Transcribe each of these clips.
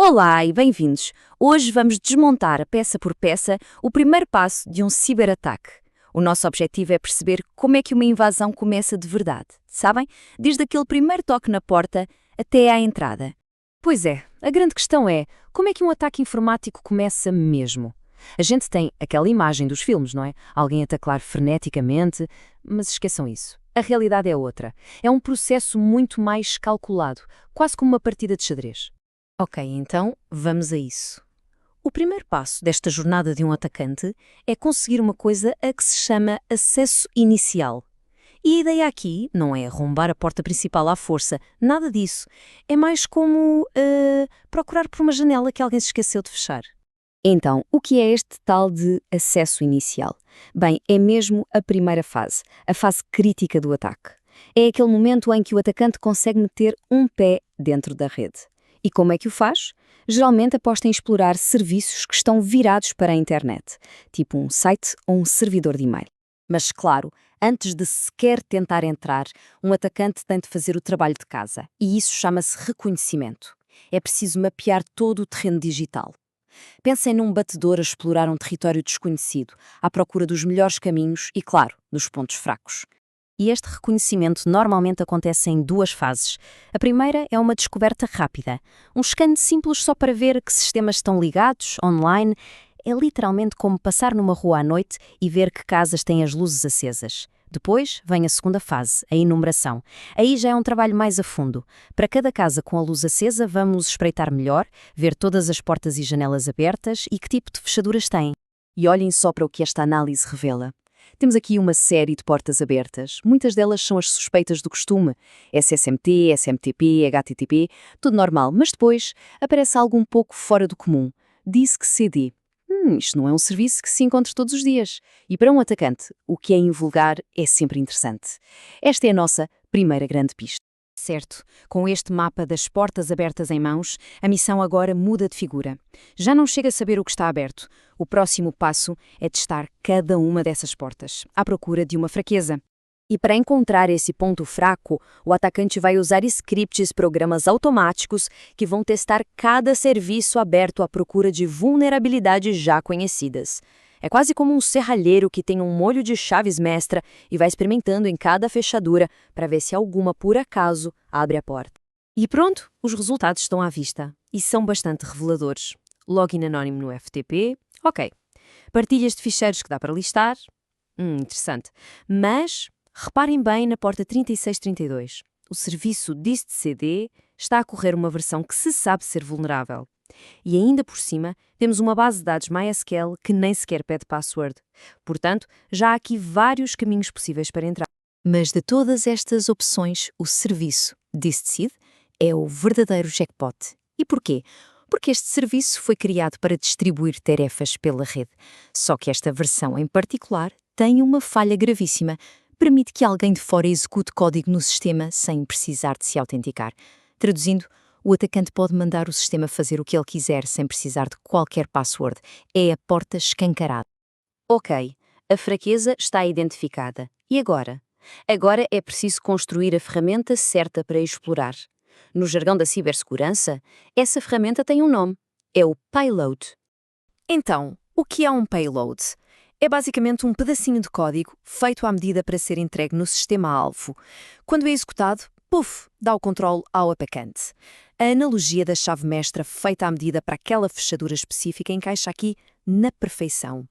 Olá e bem-vindos! Hoje vamos desmontar, peça por peça, o primeiro passo de um ciberataque. O nosso objetivo é perceber como é que uma invasão começa de verdade, sabem? Desde aquele primeiro toque na porta até à entrada. Pois é, a grande questão é, como é que um ataque informático começa mesmo? A gente tem aquela imagem dos filmes, não é? Alguém atacar freneticamente, mas esqueçam isso. A realidade é outra. É um processo muito mais calculado, quase como uma partida de xadrez. Ok, então vamos a isso. O primeiro passo desta jornada de um atacante é conseguir uma coisa a que se chama acesso inicial. E a ideia aqui não é arrombar a porta principal à força, nada disso. É mais como procurar por uma janela que alguém se esqueceu de fechar. Então, o que é este tal de acesso inicial? Bem, é mesmo a primeira fase, a fase crítica do ataque. É aquele momento em que o atacante consegue meter um pé dentro da rede. E como é que o faz? Geralmente aposta em explorar serviços que estão virados para a internet, tipo um site ou um servidor de e-mail. Mas, claro, antes de sequer tentar entrar, um atacante tem de fazer o trabalho de casa, e isso chama-se reconhecimento. É preciso mapear todo o terreno digital. Pensem num batedor a explorar um território desconhecido, à procura dos melhores caminhos e, claro, dos pontos fracos. E este reconhecimento normalmente acontece em duas fases. A primeira é uma descoberta rápida. Um scan simples só para ver que sistemas estão ligados, online. É literalmente como passar numa rua à noite e ver que casas têm as luzes acesas. Depois vem a segunda fase, a enumeração. Aí já é um trabalho mais a fundo. Para cada casa com a luz acesa, vamos espreitar melhor, ver todas as portas e janelas abertas e que tipo de fechaduras têm. E olhem só para o que esta análise revela. Temos aqui uma série de portas abertas. Muitas delas são as suspeitas do costume. SSMT, SMTP, HTTP, tudo normal. Mas depois aparece algo um pouco fora do comum. Disk CD. Isto não é um serviço que se encontre todos os dias. E para um atacante, o que é invulgar é sempre interessante. Esta é a nossa primeira grande pista. Certo, com este mapa das portas abertas em mãos, a missão agora muda de figura. Já não chega a saber o que está aberto. O próximo passo é testar cada uma dessas portas, à procura de uma fraqueza. E para encontrar esse ponto fraco, o atacante vai usar scripts, programas automáticos que vão testar cada serviço aberto à procura de vulnerabilidades já conhecidas. É quase como um serralheiro que tem um molho de chaves mestra e vai experimentando em cada fechadura para ver se alguma, por acaso, abre a porta. E pronto, os resultados estão à vista e são bastante reveladores. Login anónimo no FTP, ok. Partilhas de ficheiros que dá para listar, interessante. Mas reparem bem na porta 3632. O serviço dist-cd está a correr uma versão que se sabe ser vulnerável. E ainda por cima, temos uma base de dados MySQL que nem sequer pede password. Portanto, já há aqui vários caminhos possíveis para entrar. Mas de todas estas opções, o serviço dist-cd é o verdadeiro jackpot. E porquê? Porque este serviço foi criado para distribuir tarefas pela rede. Só que esta versão em particular tem uma falha gravíssima. Permite que alguém de fora execute código no sistema sem precisar de se autenticar. Traduzindo, o atacante pode mandar o sistema fazer o que ele quiser sem precisar de qualquer password. É a porta escancarada. Ok, a fraqueza está identificada. E agora? Agora é preciso construir a ferramenta certa para explorar. No jargão da cibersegurança, essa ferramenta tem um nome. É o payload. Então, o que é um payload? É basicamente um pedacinho de código feito à medida para ser entregue no sistema-alvo. Quando é executado, puf, dá o controle ao atacante. A analogia da chave mestra feita à medida para aquela fechadura específica encaixa aqui na perfeição.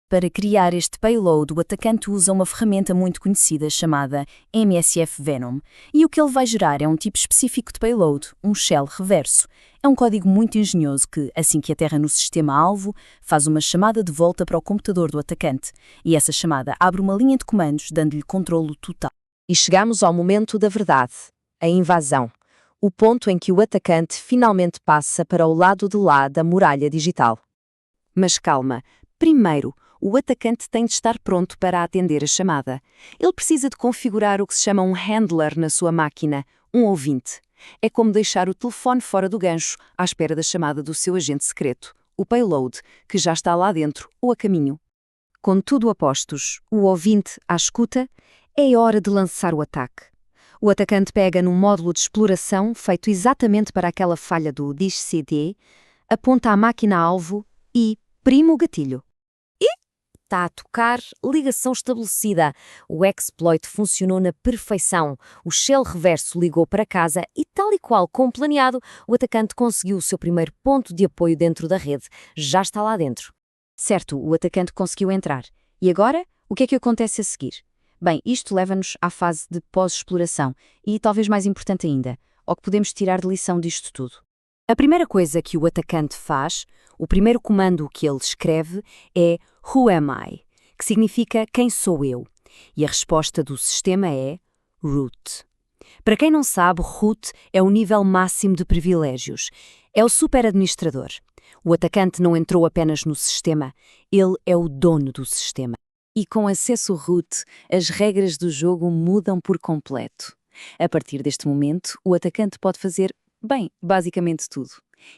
Para criar este payload, o atacante usa uma ferramenta muito conhecida chamada MSF Venom. E o que ele vai gerar é um tipo específico de payload, um shell reverso. É um código muito engenhoso que, assim que aterra no sistema-alvo, faz uma chamada de volta para o computador do atacante. E essa chamada abre uma linha de comandos, dando-lhe controlo total. E chegamos ao momento da verdade, a invasão. O ponto em que o atacante finalmente passa para o lado de lá da muralha digital. Mas calma, primeiro, o atacante tem de estar pronto para atender a chamada. Ele precisa de configurar o que se chama um handler na sua máquina, um ouvinte. É como deixar o telefone fora do gancho, à espera da chamada do seu agente secreto, o payload, que já está lá dentro ou a caminho. Com tudo a postos, o ouvinte à escuta, é hora de lançar o ataque. O atacante pega num módulo de exploração feito exatamente para aquela falha do dish-CD, aponta a máquina-alvo e prima o gatilho. Está a tocar, ligação estabelecida. O exploit funcionou na perfeição. O shell reverso ligou para casa e, tal e qual como planeado, o atacante conseguiu o seu primeiro ponto de apoio dentro da rede. Já está lá dentro. Certo, o atacante conseguiu entrar. E agora, o que é que acontece a seguir? Bem, isto leva-nos à fase de pós-exploração e, talvez mais importante ainda, ao que podemos tirar de lição disto tudo. A primeira coisa que o atacante faz, o primeiro comando que ele escreve é Who am I?, que significa quem sou eu. E a resposta do sistema é root. Para quem não sabe, root é o nível máximo de privilégios. É o superadministrador. O atacante não entrou apenas no sistema, ele é o dono do sistema. E com acesso root, as regras do jogo mudam por completo. A partir deste momento, o atacante pode fazer, bem, basicamente tudo.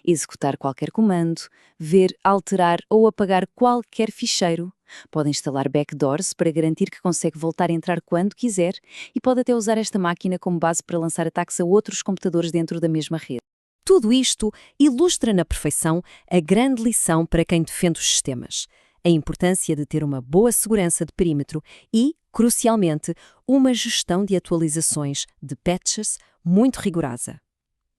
Executar qualquer comando, ver, alterar ou apagar qualquer ficheiro. Pode instalar backdoors para garantir que consegue voltar a entrar quando quiser e pode até usar esta máquina como base para lançar ataques a outros computadores dentro da mesma rede. Tudo isto ilustra na perfeição a grande lição para quem defende os sistemas. A importância de ter uma boa segurança de perímetro e, crucialmente, uma gestão de atualizações de patches muito rigorosa.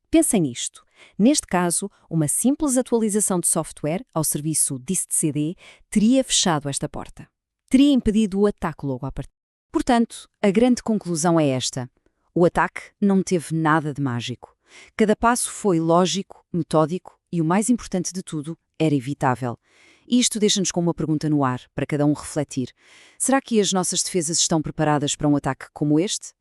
Pensem nisto. Neste caso, uma simples atualização de software ao serviço dist-cd teria fechado esta porta. Teria impedido o ataque logo à partida. Portanto, a grande conclusão é esta. O ataque não teve nada de mágico. Cada passo foi lógico, metódico e, o mais importante de tudo, era evitável. E isto deixa-nos com uma pergunta no ar, para cada um refletir. Será que as nossas defesas estão preparadas para um ataque como este?